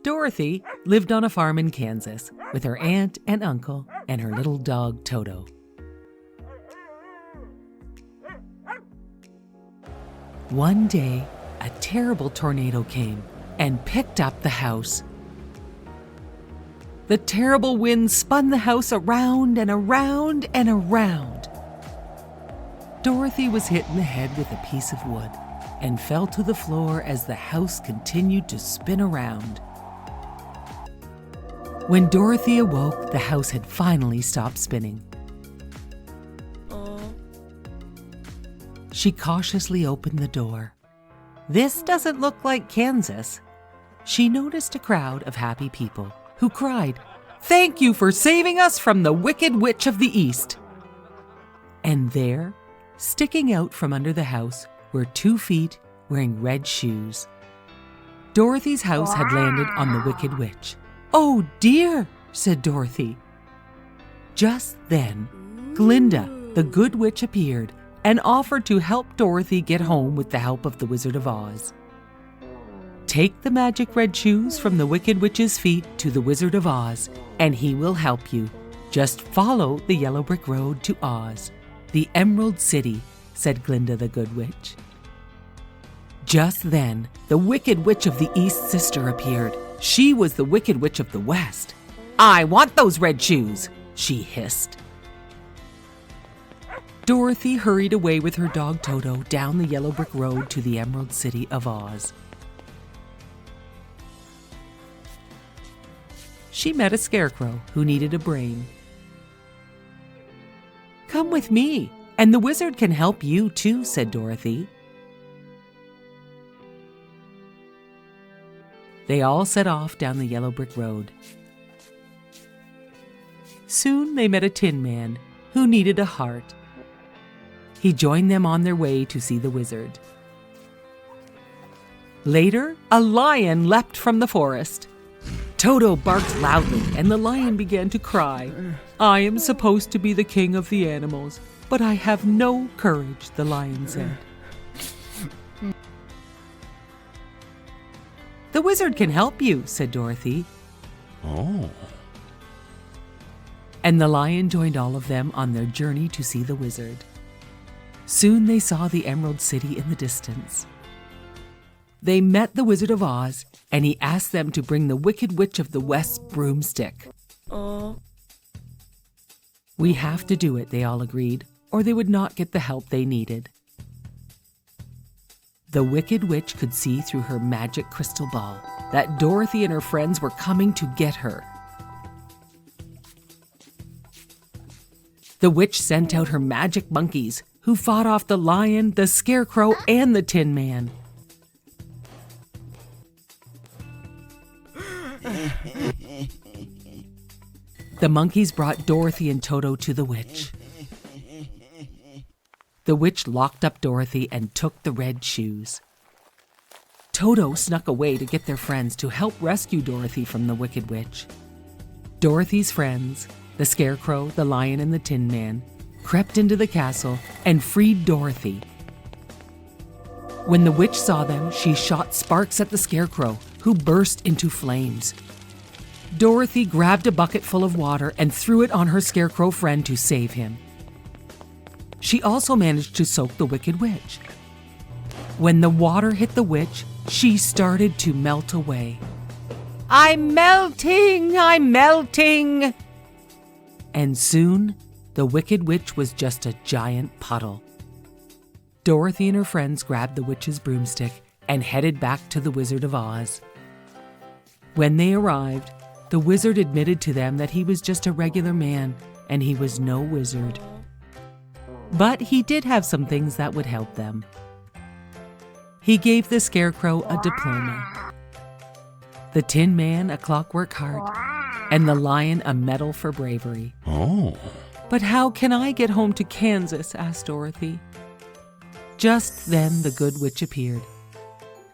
Dorothy lived on a farm in Kansas with her aunt and uncle and her little dog Toto. One day, a terrible tornado came and picked up the house. The terrible wind spun the house around and around and around. Dorothy was hit in the head with a piece of wood and fell to the floor as the house continued to spin around. When Dorothy awoke, the house had finally stopped spinning. She cautiously opened the door. This doesn't look like Kansas. She noticed a crowd of happy people who cried, "Thank you for saving us from the Wicked Witch of the East." And there, sticking out from under the house, were 2 feet wearing red shoes. Dorothy's house had landed on the Wicked Witch. "Oh dear," said Dorothy. Just then, Glinda, the Good Witch, appeared and offered to help Dorothy get home with the help of the Wizard of Oz. Take the magic red shoes from the Wicked Witch's feet to the Wizard of Oz, and he will help you. Just follow the yellow brick road to Oz, the Emerald City, said Glinda the Good Witch. Just then, the Wicked Witch of the East sister appeared. She was the Wicked Witch of the West. "I want those red shoes," she hissed. Dorothy hurried away with her dog Toto down the yellow brick road to the Emerald City of Oz. She met a scarecrow who needed a brain. "Come with me, and the wizard can help you too," said Dorothy. They all set off down the yellow brick road. Soon they met a Tin Man who needed a heart. He joined them on their way to see the wizard. Later, a lion leapt from the forest. Toto barked loudly, and the lion began to cry. "I am supposed to be the king of the animals, but I have no courage," the lion said. "The wizard can help you," said Dorothy. Oh. And the lion joined all of them on their journey to see the wizard. Soon they saw the Emerald City in the distance. They met the Wizard of Oz, and he asked them to bring the Wicked Witch of the West's broomstick. "We have to do it," they all agreed, or they would not get the help they needed. The Wicked Witch could see through her magic crystal ball that Dorothy and her friends were coming to get her. The witch sent out her magic monkeys, who fought off the lion, the scarecrow, and the Tin Man. The monkeys brought Dorothy and Toto to the witch. The witch locked up Dorothy and took the red shoes. Toto snuck away to get their friends to help rescue Dorothy from the Wicked Witch. Dorothy's friends, the Scarecrow, the Lion, and the Tin Man, crept into the castle and freed Dorothy. When the witch saw them, she shot sparks at the Scarecrow, who burst into flames. Dorothy grabbed a bucket full of water and threw it on her Scarecrow friend to save him. She also managed to soak the Wicked Witch. When the water hit the witch, she started to melt away. "I'm melting! I'm melting!" And soon, the Wicked Witch was just a giant puddle. Dorothy and her friends grabbed the witch's broomstick and headed back to the Wizard of Oz. When they arrived, the wizard admitted to them that he was just a regular man and he was no wizard. But he did have some things that would help them. He gave the Scarecrow a diploma, the Tin Man a clockwork heart, and the Lion a medal for bravery. Oh. "But how can I get home to Kansas?" asked Dorothy. Just then the Good Witch appeared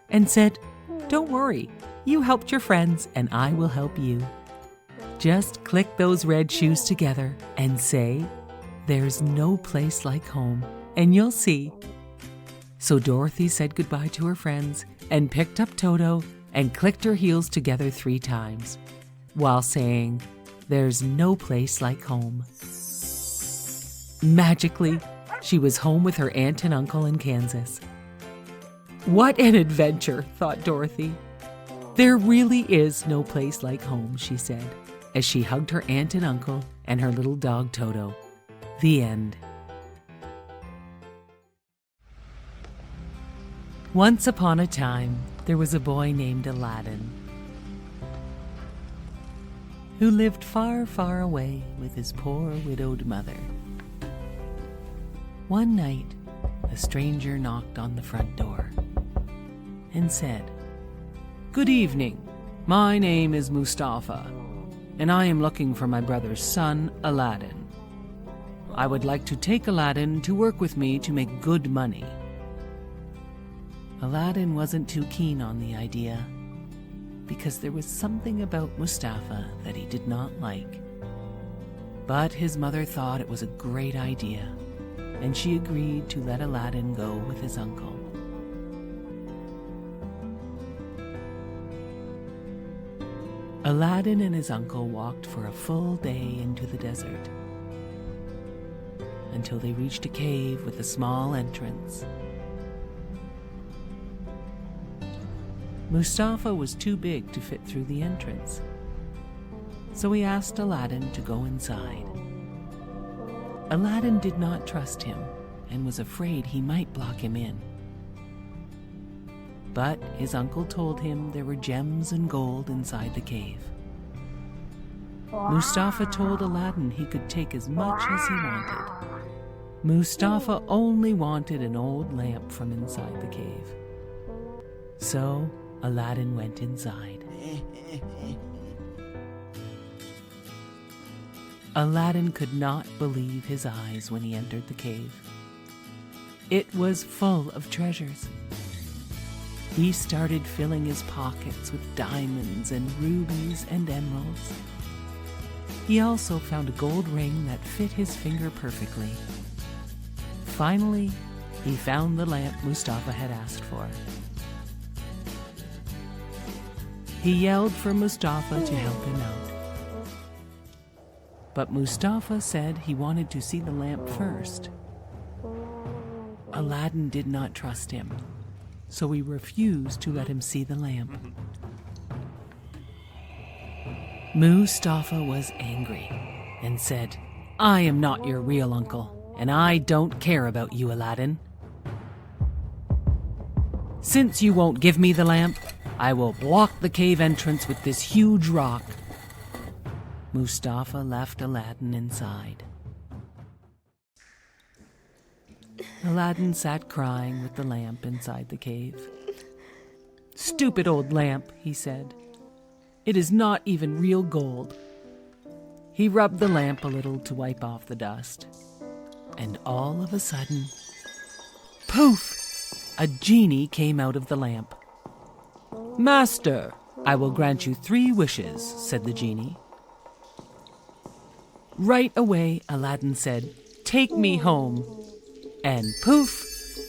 and said, "Don't worry, you helped your friends and I will help you. Just click those red shoes together and say, 'There's no place like home,' and you'll see." So Dorothy said goodbye to her friends and picked up Toto and clicked her heels together 3 times, while saying, "There's no place like home." Magically, she was home with her aunt and uncle in Kansas. "What an adventure," thought Dorothy. "There really is no place like home," she said, as she hugged her aunt and uncle and her little dog Toto. The end. Once upon a time, there was a boy named Aladdin who lived far, far away with his poor widowed mother. One night, a stranger knocked on the front door and said, "Good evening. My name is Mustafa, and I am looking for my brother's son, Aladdin. I would like to take Aladdin to work with me to make good money." Aladdin wasn't too keen on the idea, because there was something about Mustafa that he did not like. But his mother thought it was a great idea, and she agreed to let Aladdin go with his uncle. Aladdin and his uncle walked for a full day into the desert, until they reached a cave with a small entrance. Mustafa was too big to fit through the entrance, so he asked Aladdin to go inside. Aladdin did not trust him and was afraid he might block him in. But his uncle told him there were gems and gold inside the cave. Mustafa told Aladdin he could take as much as he wanted. Mustafa only wanted an old lamp from inside the cave. So Aladdin went inside. Aladdin could not believe his eyes when he entered the cave. It was full of treasures. He started filling his pockets with diamonds and rubies and emeralds. He also found a gold ring that fit his finger perfectly. Finally, he found the lamp Mustafa had asked for. He yelled for Mustafa to help him out. But Mustafa said he wanted to see the lamp first. Aladdin did not trust him, so he refused to let him see the lamp. Mustafa was angry and said, "I am not your real uncle, and I don't care about you, Aladdin. Since you won't give me the lamp, I will block the cave entrance with this huge rock." Mustafa left Aladdin inside. Aladdin sat crying with the lamp inside the cave. "Stupid old lamp," he said. "It is not even real gold." He rubbed the lamp a little to wipe off the dust. And all of a sudden, poof! A genie came out of the lamp. "Master, I will grant you 3 wishes," said the genie. Right away, Aladdin said, "Take me home." And poof,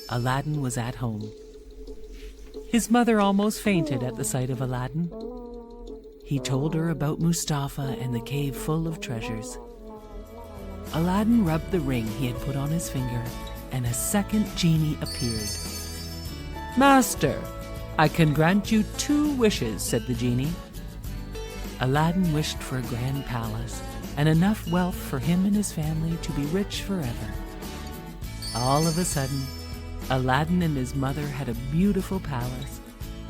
Aladdin was at home. His mother almost fainted at the sight of Aladdin. He told her about Mustafa and the cave full of treasures. Aladdin rubbed the ring he had put on his finger, and a second genie appeared. "Master, I can grant you 2 wishes," said the genie. Aladdin wished for a grand palace and enough wealth for him and his family to be rich forever. All of a sudden, Aladdin and his mother had a beautiful palace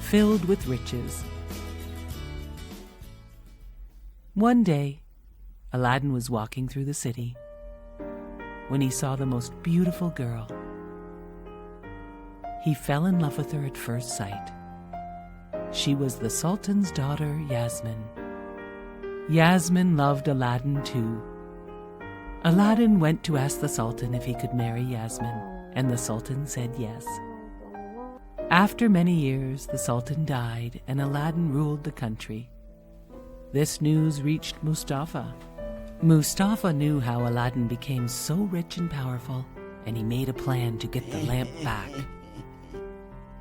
filled with riches. One day, Aladdin was walking through the city when he saw the most beautiful girl. He fell in love with her at first sight. She was the Sultan's daughter, Yasmin. Yasmin loved Aladdin too. Aladdin went to ask the Sultan if he could marry Yasmin, and the Sultan said yes. After many years, the Sultan died, and Aladdin ruled the country. This news reached Mustafa. Mustafa knew how Aladdin became so rich and powerful, and he made a plan to get the lamp back.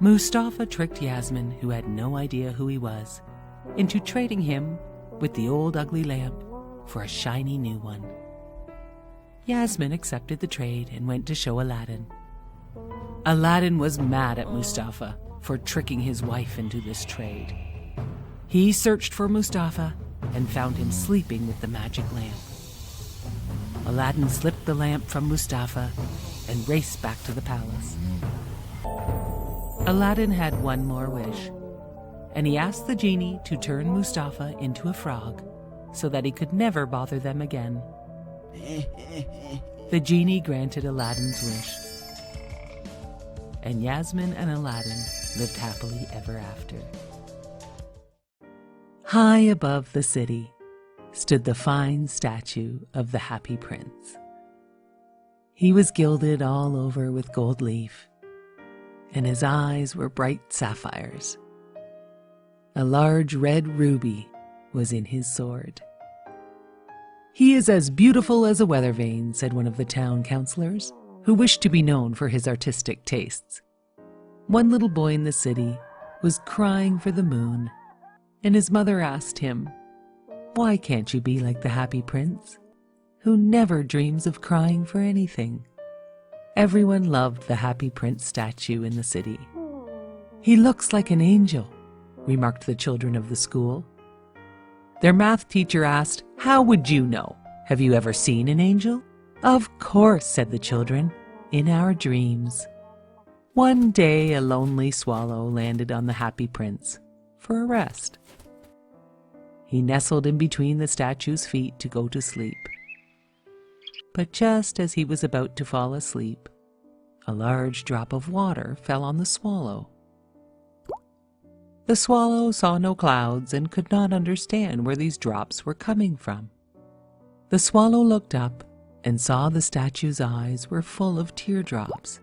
Mustafa tricked Yasmin, who had no idea who he was, into trading him with the old ugly lamp for a shiny new one. Yasmin accepted the trade and went to show Aladdin. Aladdin was mad at Mustafa for tricking his wife into this trade. He searched for Mustafa and found him sleeping with the magic lamp. Aladdin slipped the lamp from Mustafa and raced back to the palace. Aladdin had one more wish, and he asked the genie to turn Mustafa into a frog so that he could never bother them again. The genie granted Aladdin's wish, and Yasmin and Aladdin lived happily ever after. High above the city stood the fine statue of the Happy Prince. He was gilded all over with gold leaf, and his eyes were bright sapphires. A large red ruby was in his sword. "He is as beautiful as a weather vane," said one of the town councillors, who wished to be known for his artistic tastes. One little boy in the city was crying for the moon, and his mother asked him, "Why can't you be like the Happy Prince, who never dreams of crying for anything?" Everyone loved the Happy Prince statue in the city. "He looks like an angel," remarked the children of the school. Their math teacher asked, "How would you know? Have you ever seen an angel?" "Of course," said the children, "in our dreams." One day a lonely swallow landed on the Happy Prince for a rest. He nestled in between the statue's feet to go to sleep. But just as he was about to fall asleep, a large drop of water fell on the swallow. The swallow saw no clouds and could not understand where these drops were coming from. The swallow looked up and saw the statue's eyes were full of teardrops,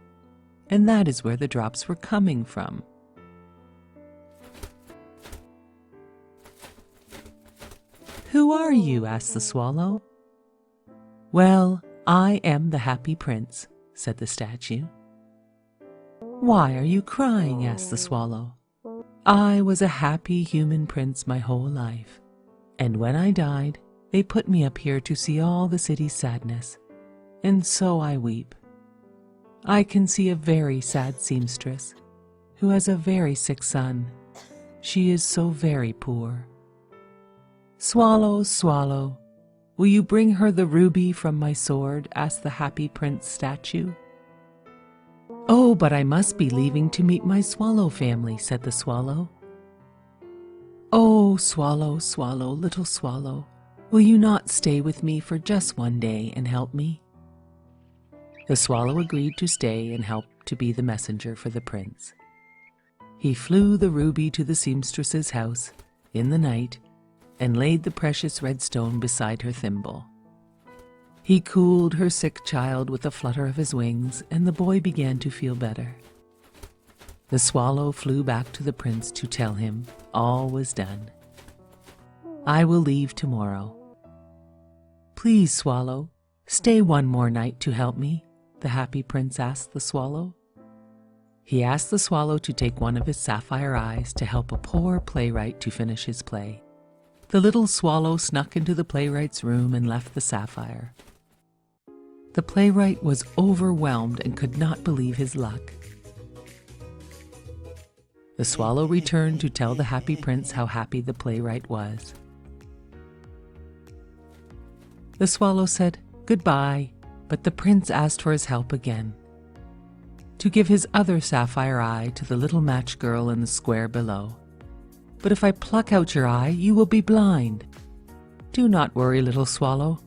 and that is where the drops were coming from. "Who are you?" asked the swallow. "Well, I am the Happy Prince," said the statue. "Why are you crying?" asked the swallow. "I was a happy human prince my whole life, and when I died, they put me up here to see all the city's sadness, and so I weep. I can see a very sad seamstress who has a very sick son. She is so very poor. Swallow, swallow, will you bring her the ruby from my sword?" asked the Happy Prince statue. "Oh, but I must be leaving to meet my swallow family," said the swallow. "Oh, swallow, swallow, little swallow, will you not stay with me for just one day and help me?" The swallow agreed to stay and help to be the messenger for the prince. He flew the ruby to the seamstress's house in the night and laid the precious red stone beside her thimble. He cooled her sick child with a flutter of his wings, and the boy began to feel better. The swallow flew back to the prince to tell him all was done. "I will leave tomorrow." "Please, swallow, stay one more night to help me," the Happy Prince asked the swallow. He asked the swallow to take one of his sapphire eyes to help a poor playwright to finish his play. The little swallow snuck into the playwright's room and left the sapphire. The playwright was overwhelmed and could not believe his luck. The swallow returned to tell the Happy Prince how happy the playwright was. The swallow said goodbye, but the prince asked for his help again, to give his other sapphire eye to the little match girl in the square below. "But if I pluck out your eye, you will be blind." "Do not worry, little swallow.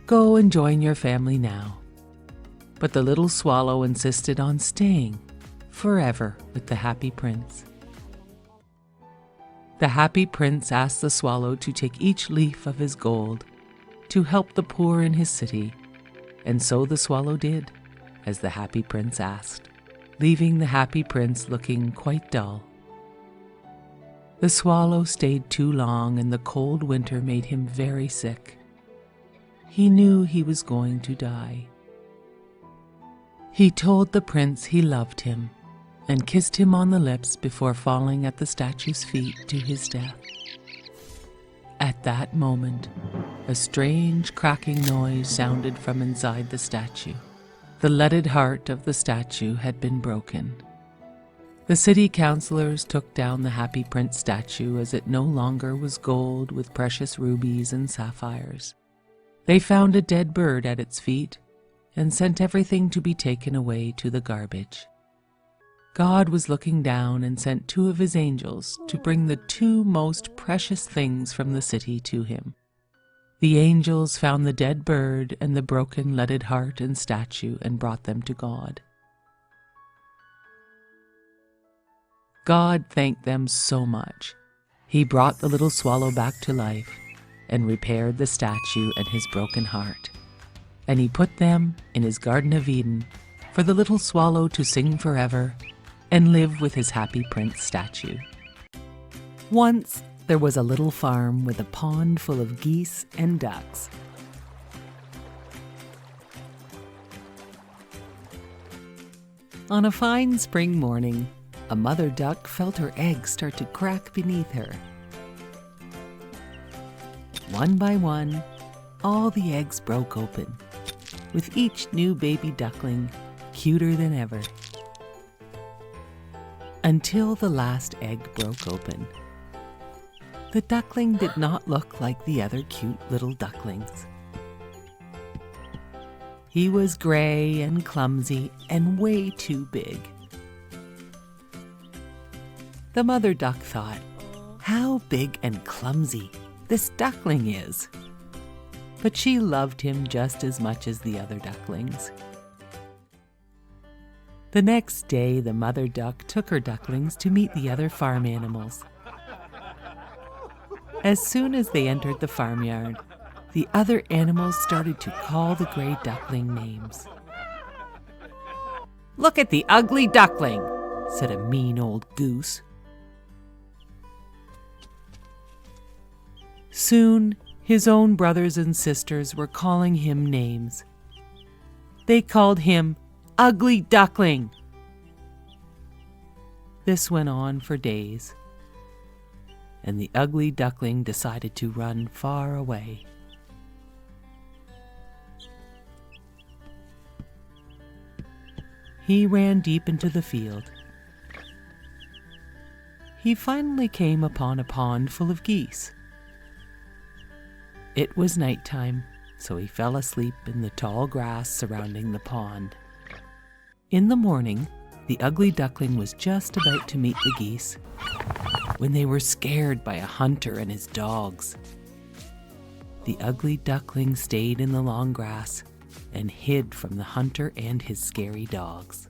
Go and join your family now." But the little swallow insisted on staying forever with the Happy Prince. The Happy Prince asked the swallow to take each leaf of his gold to help the poor in his city, and so the swallow did, as the Happy Prince asked, leaving the Happy Prince looking quite dull. The swallow stayed too long, and the cold winter made him very sick. He knew he was going to die. He told the prince he loved him and kissed him on the lips before falling at the statue's feet to his death. At that moment, a strange cracking noise sounded from inside the statue. The leaded heart of the statue had been broken. The city councilors took down the Happy Prince statue as it no longer was gold with precious rubies and sapphires. They found a dead bird at its feet and sent everything to be taken away to the garbage. God was looking down and sent 2 of his angels to bring the 2 most precious things from the city to him. The angels found the dead bird and the broken leaded heart and statue and brought them to God. God thanked them so much. He brought the little swallow back to life and repaired the statue and his broken heart. And he put them in his Garden of Eden for the little swallow to sing forever and live with his Happy Prince statue. Once there was a little farm with a pond full of geese and ducks. On a fine spring morning, a mother duck felt her eggs start to crack beneath her. One by one, all the eggs broke open, with each new baby duckling cuter than ever. Until the last egg broke open. The duckling did not look like the other cute little ducklings. He was gray and clumsy and way too big. The mother duck thought, "How big and clumsy this duckling is." But she loved him just as much as the other ducklings. The next day, the mother duck took her ducklings to meet the other farm animals. As soon as they entered the farmyard, the other animals started to call the gray duckling names. "Look at the ugly duckling," said a mean old goose. Soon, his own brothers and sisters were calling him names. They called him Ugly Duckling. This went on for days, and the ugly duckling decided to run far away. He ran deep into the field. He finally came upon a pond full of geese. It was nighttime, so he fell asleep in the tall grass surrounding the pond. In the morning, the ugly duckling was just about to meet the geese when they were scared by a hunter and his dogs. The ugly duckling stayed in the long grass and hid from the hunter and his scary dogs.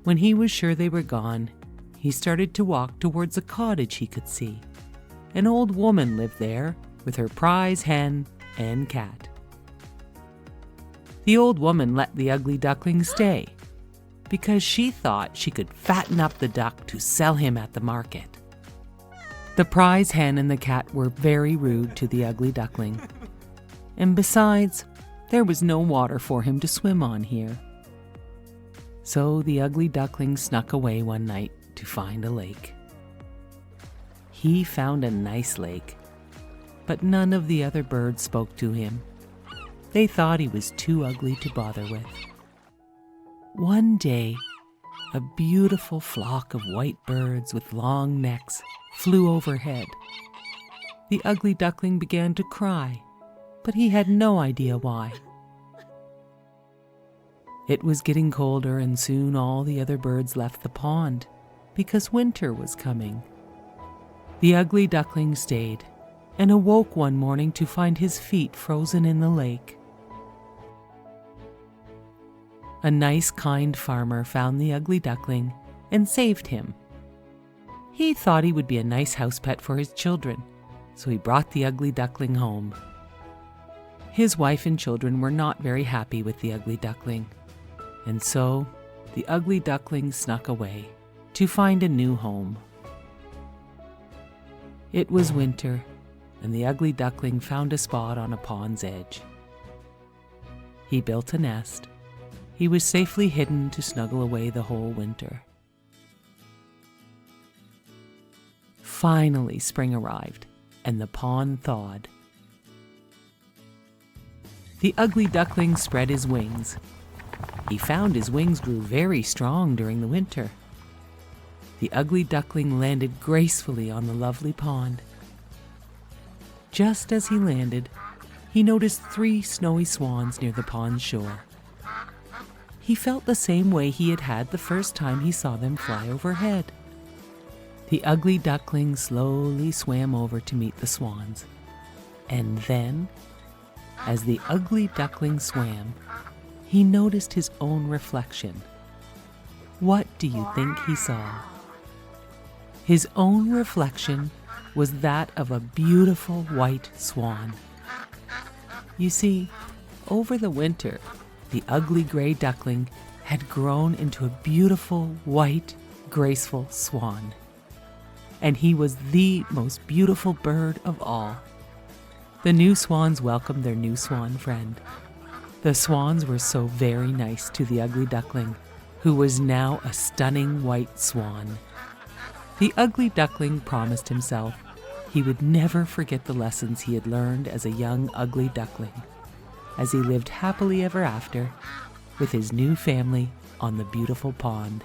When he was sure they were gone, he started to walk towards a cottage he could see. An old woman lived there with her prize hen and cat. The old woman let the ugly duckling stay because she thought she could fatten up the duck to sell him at the market. The prize hen and the cat were very rude to the ugly duckling, and besides, there was no water for him to swim on here. So the ugly duckling snuck away one night to find a lake. He found a nice lake, but none of the other birds spoke to him. They thought he was too ugly to bother with. One day, a beautiful flock of white birds with long necks flew overhead. The ugly duckling began to cry, but he had no idea why. It was getting colder, and soon all the other birds left the pond because winter was coming. The ugly duckling stayed and awoke one morning to find his feet frozen in the lake. A nice, kind farmer found the ugly duckling and saved him. He thought he would be a nice house pet for his children, so he brought the ugly duckling home. His wife and children were not very happy with the ugly duckling, and so the ugly duckling snuck away to find a new home. It was winter, and the ugly duckling found a spot on a pond's edge. He built a nest. He was safely hidden to snuggle away the whole winter. Finally, spring arrived, and the pond thawed. The ugly duckling spread his wings. He found his wings grew very strong during the winter. The ugly duckling landed gracefully on the lovely pond. Just as he landed, he noticed 3 snowy swans near the pond's shore. He felt the same way he had had the first time he saw them fly overhead. The ugly duckling slowly swam over to meet the swans. And then, as the ugly duckling swam, he noticed his own reflection. What do you think he saw? His own reflection was that of a beautiful white swan. You see, over the winter, the ugly gray duckling had grown into a beautiful, white, graceful swan. And he was the most beautiful bird of all. The new swans welcomed their new swan friend. The swans were so very nice to the ugly duckling, who was now a stunning white swan. The ugly duckling promised himself he would never forget the lessons he had learned as a young ugly duckling, as he lived happily ever after with his new family on the beautiful pond.